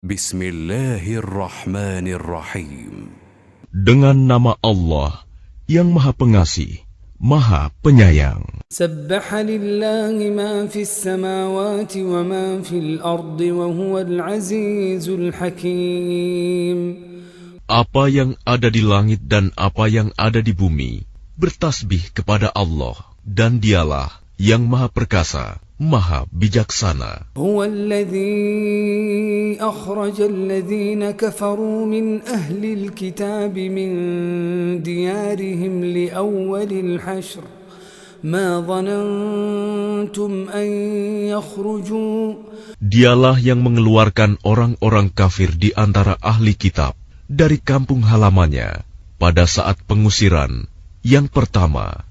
Bismillahirrahmanirrahim. Dengan nama Allah yang Maha Pengasih, Maha Penyayang. Sabbaha lillahi ma fis samawati wa ma fil ardi wa huwal azizul hakim. Apa yang ada di langit dan apa yang ada di bumi bertasbih kepada Allah, dan Dialah yang Maha Perkasa, Maha Bijaksana. Huwallazi akhrajal ladzina kafaru min ahlil kitab min diyarihim li awwalil hashr ma dhanantum an yakhruju. Dialah yang mengeluarkan orang-orang kafir di antara ahli kitab dari kampung halamannya pada saat pengusiran yang pertama.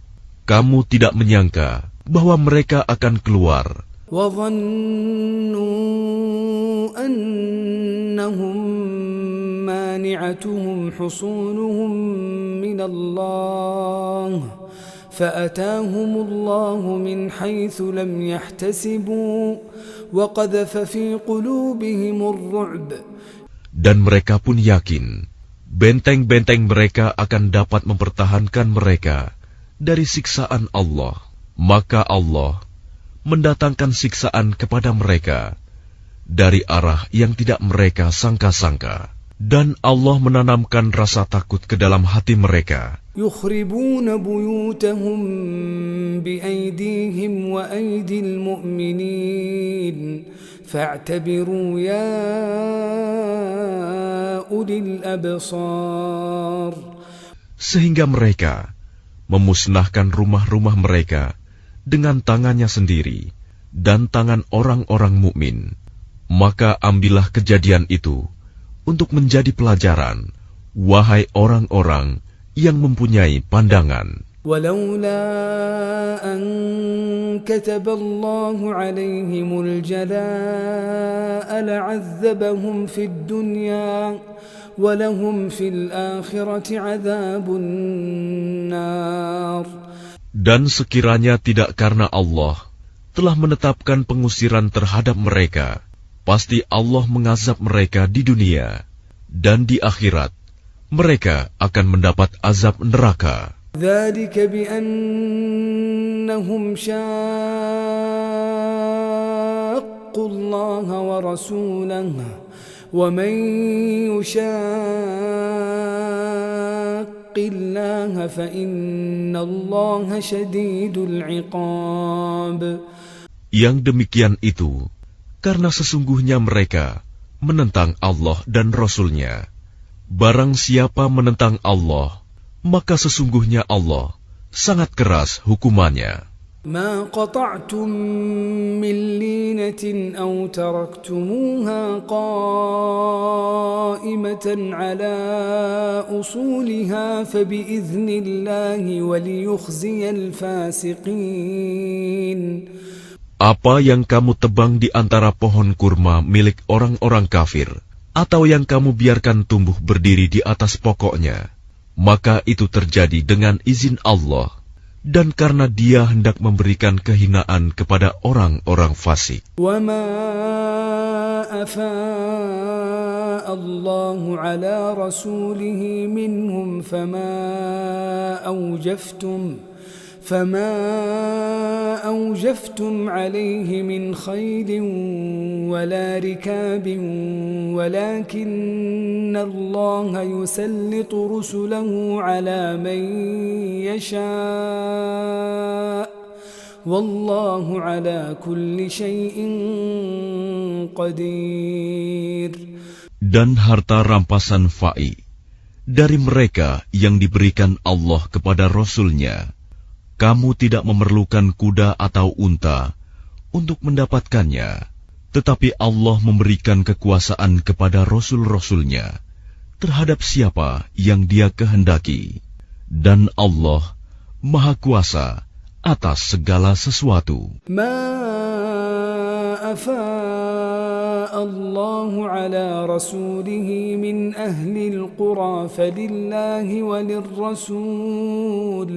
Kamu tidak menyangka bahwa mereka akan keluar. وَظَنُّوا أَنَّهُمْ مَانِعَتُهُمْ حُصُونُهُمْ مِنَ اللَّهِ فَأَتَاهُمُ اللَّهُ مِنْ حَيْثُ لَمْ يَحْتَسِبُوا وَقَذَفَ فِي قُلُوبِهِمُ الرُّعْبَ. Dan mereka pun yakin benteng-benteng mereka akan dapat mempertahankan mereka dari siksaan Allah. Maka Allah mendatangkan siksaan kepada mereka dari arah yang tidak mereka sangka-sangka. Dan Allah menanamkan rasa takut ke dalam hati mereka. يُخْرِبُونَ بُيُوتَهُمْ بِأَيْدِيهِمْ وَأَيْدِي الْمُؤْمِنِينَ فَاعْتَبِرُوا يَا أُولِي الْأَبْصَارِ. Sehingga mereka memusnahkan rumah-rumah mereka dengan tangannya sendiri dan tangan orang-orang mukmin. Maka ambillah kejadian itu untuk menjadi pelajaran, wahai orang-orang yang mempunyai pandangan. ولولا أن كتب الله عليهم الجلاء لعذبهم في الدنيا ولهم في الآخرة عذاب النار. Dan sekiranya tidak karena Allah telah menetapkan pengusiran terhadap mereka, pasti Allah mengazab mereka di dunia, dan di akhirat mereka akan mendapat azab neraka. ذلك بأنهم شاقوا الله ورسوله ومن يشاق الله فإن الله شديد العقاب. Yang demikian itu karena sesungguhnya mereka menentang Allah dan Rasul-Nya. Barang siapa menentang Allah, maka sesungguhnya Allah sangat keras hukumannya. ما قطعتم من لينة أو تركتموها قائمة على أصولها فبإذن الله وليخزي الفاسقين. Apa yang kamu tebang di antara pohon kurma milik orang-orang kafir, atau yang kamu biarkan tumbuh berdiri di atas pokoknya, maka itu terjadi dengan izin Allah, dan karena Dia hendak memberikan kehinaan kepada orang-orang fasik. وَمَا أَفَاءَ اللَّهُ عَلَى رَسُولِهِ مِنْهُمْ فما أوجفتم عليه من خيل ولا ركاب ولكن الله يسلط رسله على من يشاء والله على كل شيء قدير. Dan harta rampasan fa'i dari mereka yang diberikan Allah kepada Rasul-Nya, kamu tidak memerlukan kuda atau unta untuk mendapatkannya, tetapi Allah memberikan kekuasaan kepada Rasul-Rasul-Nya terhadap siapa yang Dia kehendaki. Dan Allah Maha Kuasa atas segala sesuatu. أفاء الله على رسوله من أهل القرى فلله وللرسول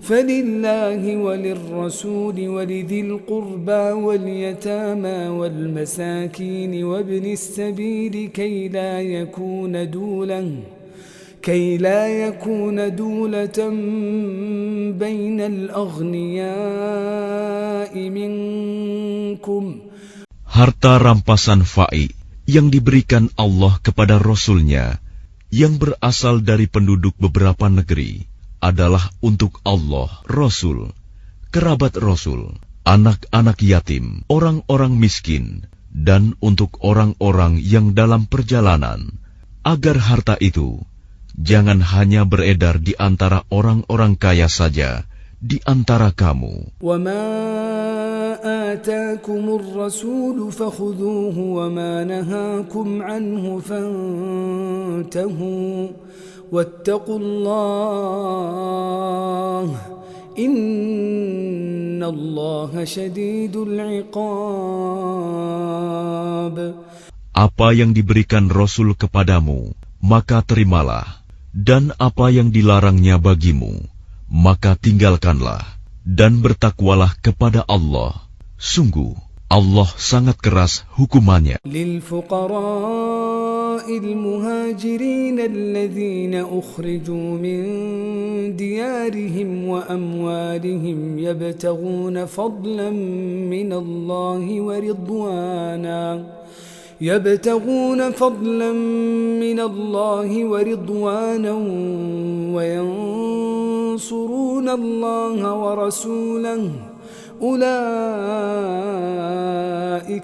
فلله وللرسول ولذي القربى واليتامى والمساكين وابن السبيل كي لا يكون دولة بين الأغنياء منكم. Harta rampasan fa'i yang diberikan Allah kepada Rasul-Nya yang berasal dari penduduk beberapa negeri adalah untuk Allah, Rasul, kerabat Rasul, anak-anak yatim, orang-orang miskin, dan untuk orang-orang yang dalam perjalanan, agar harta itu jangan hanya beredar di antara orang-orang kaya saja di antara kamu. وَمَا آتَاكُمُ الرَّسُولُ فَخُذُوهُ وَمَا نَهَاكُمْ عَنْهُ فَانْتَهُوا وَاتَّقُوا اللَّهَ إِنَّ اللَّهَ شَدِيدُ الْعِقَابِ. Apa yang diberikan Rasul kepadamu, maka terimalah, dan apa yang dilarangnya bagimu, maka tinggalkanlah, dan bertakwalah kepada Allah. Sungguh, Allah sangat keras hukumannya. للفقراء المهاجرين الذين أخرجوا من ديارهم وأموالهم يبتغون فضلا من الله ورضوانا وينصرون الله ورسوله أولئك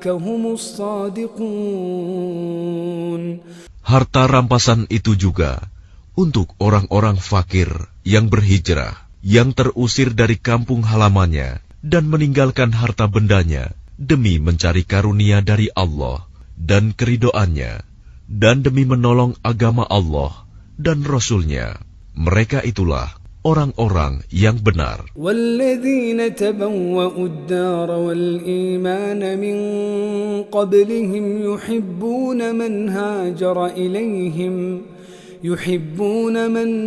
هم الصادقون. Harta rampasan itu juga untuk orang-orang fakir yang berhijrah, yang terusir dari kampung halamannya dan meninggalkan harta bendanya demi mencari karunia dari Allah dan keridoannya, dan demi menolong agama Allah dan Rasul-Nya. Mereka itulah orang-orang yang benar. والذين تبوأوا الدار والإيمان من قبلهم يحبون من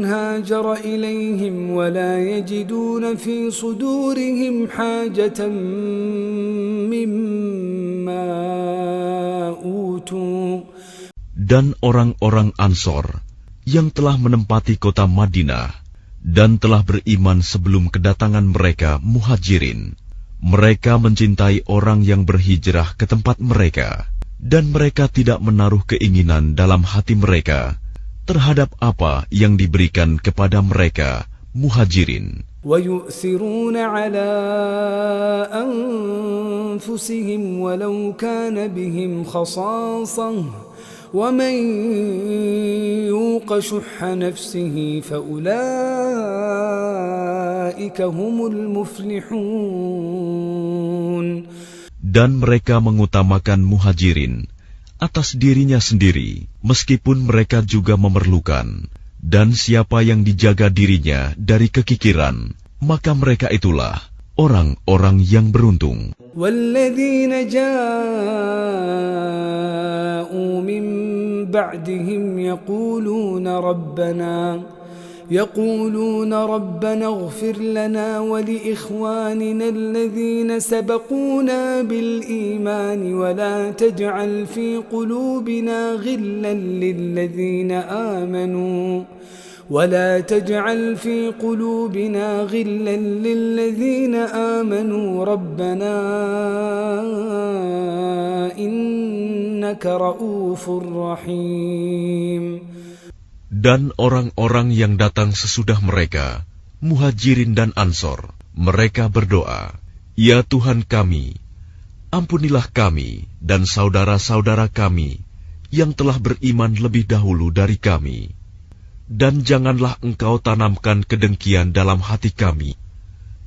هاجر إليهم ولا يجدون في صدورهم حاجة مما أوتوا. Dan orang-orang Ansor yang telah menempati kota Madinah dan telah beriman sebelum kedatangan mereka Muhajirin, mereka mencintai orang yang berhijrah ke tempat mereka, dan mereka tidak menaruh keinginan dalam hati mereka terhadap apa yang diberikan kepada mereka Muhajirin. وَيُؤْثِرُونَ عَلَىٰ أَنفُسِهِمْ وَلَوْ كَانَ بِهِمْ خَصَاصَةٌ وَمَنْ يُوقَ شُحَّ نَفْسِهِ فَأُولَٰئِكَ هُمُ الْمُفْلِحُونَ. Dan mereka mengutamakan Muhajirin atas dirinya sendiri, meskipun mereka juga memerlukan. Dan siapa yang dijaga dirinya dari kekikiran, maka mereka itulah orang-orang yang beruntung. وَالَّذِينَ جَاءُوا مِن بَعْدِهِمْ يقولون ربنا اغفر لنا ولإخواننا الذين سبقونا بالإيمان ولا تجعل في قلوبنا غلا للذين آمنوا ربنا إنك رؤوف رحيم. Dan orang-orang yang datang sesudah mereka, Muhajirin dan Ansor, mereka berdoa, "Ya Tuhan kami, ampunilah kami dan saudara-saudara kami yang telah beriman lebih dahulu dari kami. Dan janganlah Engkau tanamkan kedengkian dalam hati kami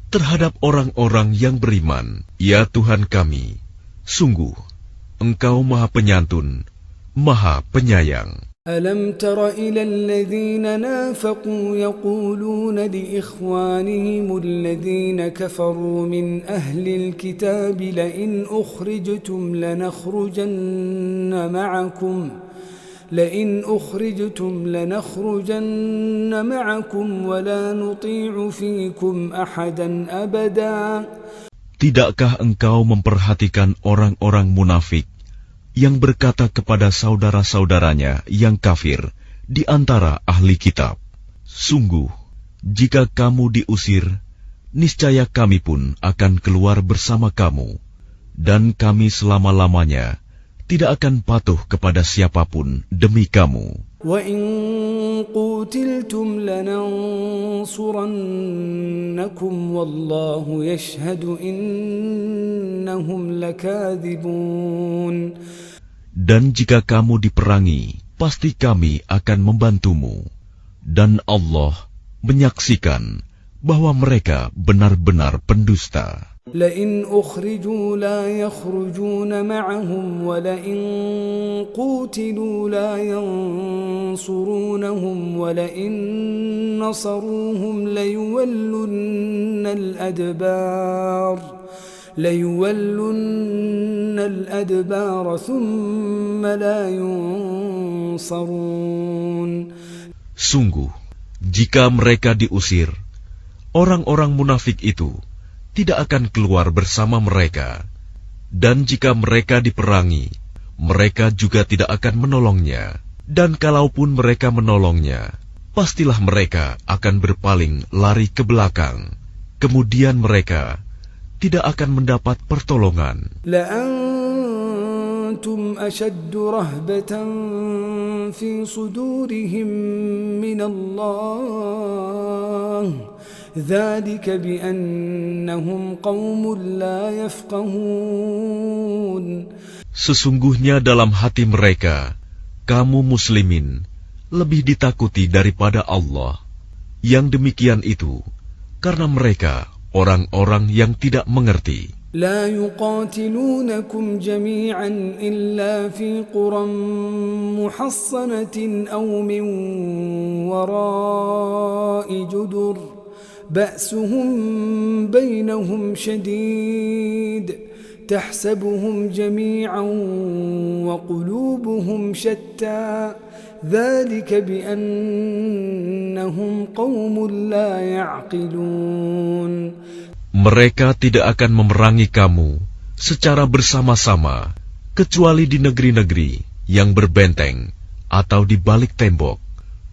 terhadap orang-orang yang beriman. Ya Tuhan kami, sungguh Engkau Maha Penyantun, Maha Penyayang." ألم تر إلى الذين نافقوا يقولون لإخوانهم الذين كفروا من أهل الكتاب لئن أخرجتم لئن أخرجتم لنخرجن معكم ولا نطيع فيكم أحدا أبدا. Tidakkah engkau memperhatikan orang-orang munafik yang berkata kepada saudara-saudaranya yang kafir di antara ahli kitab, sungguh, jika kamu diusir, niscaya kami pun akan keluar bersama kamu, dan kami selama-lamanya tidak akan patuh kepada siapapun demi kamu. وَإِن قُوتِلْتُمْ لَنَنصُرَنَّكُمْ وَاللَّهُ يَشْهَدُ إِنَّهُمْ لَكَاذِبُونَ. Dan jika kamu diperangi, pasti kami akan membantumu. Dan Allah menyaksikan bahwa mereka benar-benar pendusta. لئن أخرجوا لا يخرجون معهم ولئن قوتلوا لا ينصرونهم ولئن نصروهم ليولن الأدبار ثم لا ينصرون. Sungguh, jika mereka diusir, orang-orang munafik itu tidak akan keluar bersama mereka, dan jika mereka diperangi, mereka juga tidak akan menolongnya, dan kalaupun mereka menolongnya, pastilah mereka akan berpaling lari ke belakang, kemudian mereka tidak akan mendapat pertolongan. لأنتم أشد رهبة في صدورهم من الله ذلك بأنهم قوم لا يفقهون. Sesungguhnya dalam hati mereka, kamu muslimin lebih ditakuti daripada Allah. Yang demikian itu karena mereka orang-orang yang tidak mengerti. لا يقاتلونكم جميعا إلا في قرى محصنة أو من وراء جدر بأسهم بينهم شديد تحسبهم جميعا وقلوبهم شتى ذلك بأنهم قوم لا يعقلون. Mereka tidak akan memerangi kamu secara bersama-sama, kecuali di negeri-negeri yang berbenteng atau di balik tembok.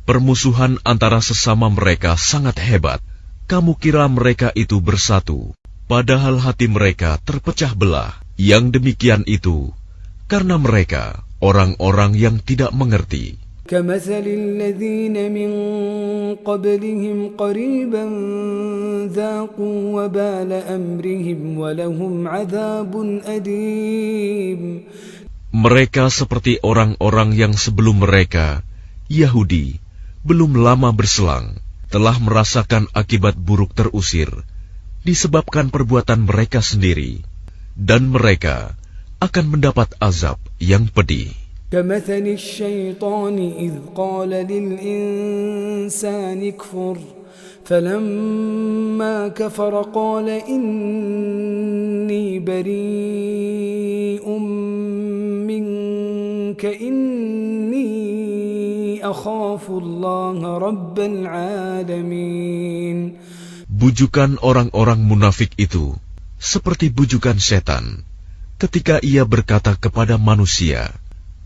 Permusuhan antara sesama mereka sangat hebat. Kamu kira mereka itu bersatu, padahal hati mereka terpecah belah. Yang demikian itu karena mereka orang-orang yang tidak mengerti. كمثل الذين من قبلهم قريبا ذاقوا وبال أمرهم ولهم عذاب أليم. Mereka seperti orang-orang yang sebelum mereka, Yahudi, belum lama berselang, telah merasakan akibat buruk terusir, disebabkan perbuatan mereka sendiri, dan mereka akan mendapat azab yang pedih. كمثل الشيطان إذ قال للإنسان اكفر فلما كفر قال إني بريء منك إني أخاف الله رب العالمين. Bujukan orang-orang munafik itu seperti bujukan setan ketika ia berkata kepada manusia,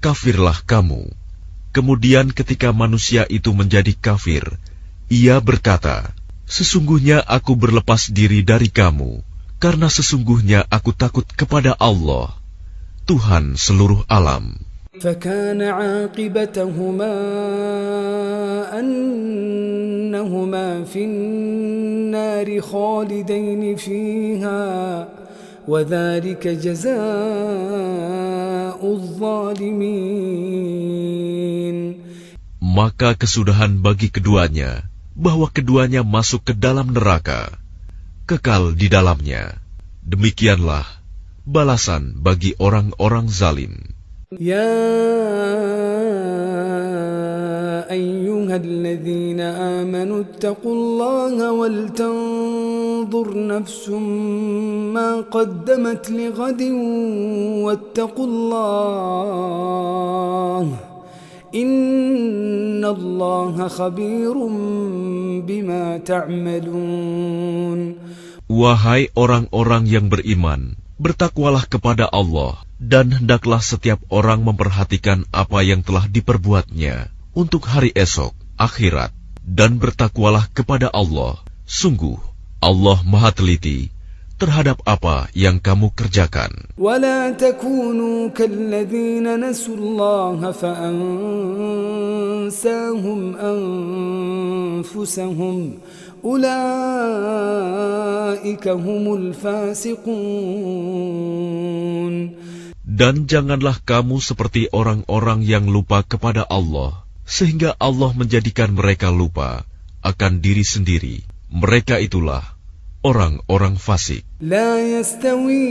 kafirlah kamu. Kemudian ketika manusia itu menjadi kafir, ia berkata, sesungguhnya aku berlepas diri dari kamu, karena sesungguhnya aku takut kepada Allah, Tuhan seluruh alam. فكان عاقبتهما أنهما في النار خالدين فيها وذلك جزاء الظالمين. Maka kesudahan bagi keduanya bahwa keduanya masuk ke dalam neraka, kekal di dalamnya. Demikianlah balasan bagi orang-orang zalim. يا أيها الذين آمنوا اتقوا الله ولتنظر نفس ما قدمت لغد واتقوا الله إن الله خبير بما تعملون. Wahai orang-orang yang beriman, bertakwalah kepada Allah, dan hendaklah setiap orang memperhatikan apa yang telah diperbuatnya untuk hari esok, akhirat, dan bertakwalah kepada Allah. Sungguh, Allah Maha Teliti terhadap apa yang kamu kerjakan. ولا تكونوا كالذين نسوا الله فأنساهم أنفسهم أولئك هم الفاسقون. Dan janganlah kamu seperti orang-orang yang lupa kepada Allah, sehingga Allah menjadikan mereka lupa akan diri sendiri. Mereka itulah orang-orang fasik. لا يستوي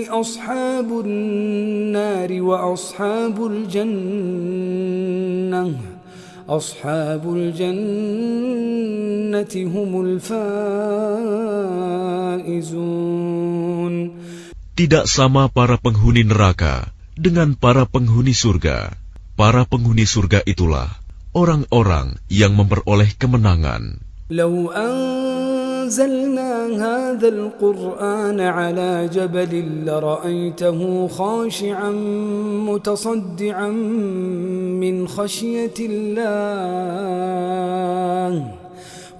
أصحاب النار وأصحاب الجنة أصحاب الجنة هم الفائزون. Tidak sama para penghuni neraka dengan para penghuni surga. Para penghuni surga itulah orang-orang yang memperoleh kemenangan. لو أنزلنا هذا القرآن على جبل لرأيته خاشعا متصدعا من خشية الله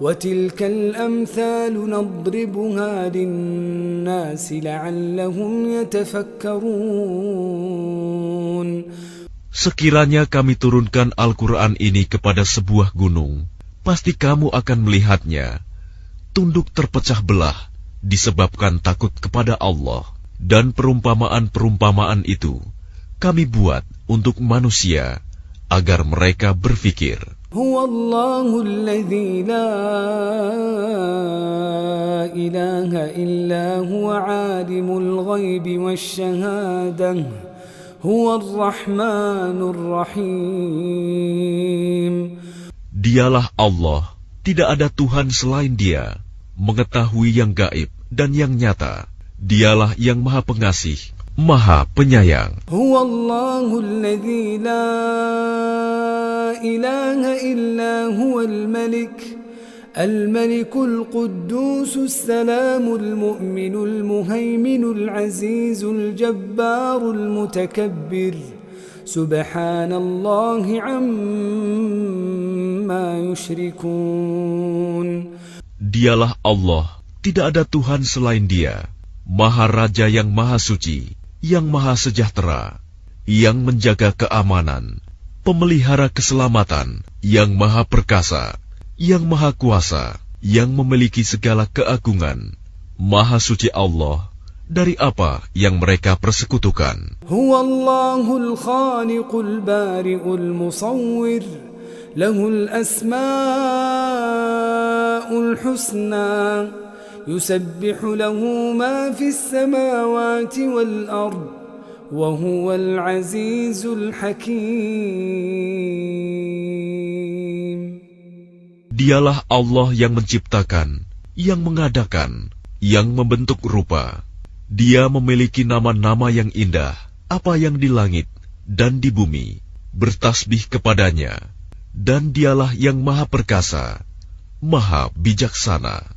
وتلك الأمثال نضربها للناس لعلهم يتفكرون. Sekiranya kami turunkan Al-Quran ini kepada sebuah gunung, pasti kamu akan melihatnya tunduk terpecah belah disebabkan takut kepada Allah. Dan perumpamaan-perumpamaan itu kami buat untuk manusia agar mereka berfikir. Huwallahu alladzi la ilaha illa huwa alimul ghaibi wasyahadah huwar rahmanur rahim. Dialah Allah, tidak ada Tuhan selain Dia, mengetahui yang gaib dan yang nyata. Dialah yang Maha Pengasih, Maha Penyayang. Huwallahu alladzi la ilaha illa huwal malik الملك القدوس السلام المؤمن المهيمن العزيز الجبار المتكبر سبحان الله عما يشركون. Dialah Allah, tidak ada Tuhan selain Dia, Maha Raja yang Maha Suci, yang Maha Sejahtera, yang menjaga keamanan, pemelihara keselamatan, yang Maha Perkasa, yang Maha Kuasa, yang memiliki segala keagungan. Maha Suci Allah dari apa yang mereka persekutukan. Huwallahul khaliqul bari'ul musawwir, lahul asma'ul husna, yusabbihu lahu ma fis samawati wal ard, wa huwal azizul hakim. Dialah Allah yang menciptakan, yang mengadakan, yang membentuk rupa. Dia memiliki nama-nama yang indah, apa yang di langit dan di bumi, bertasbih kepadanya. Dan dialah yang Maha Perkasa, Maha Bijaksana.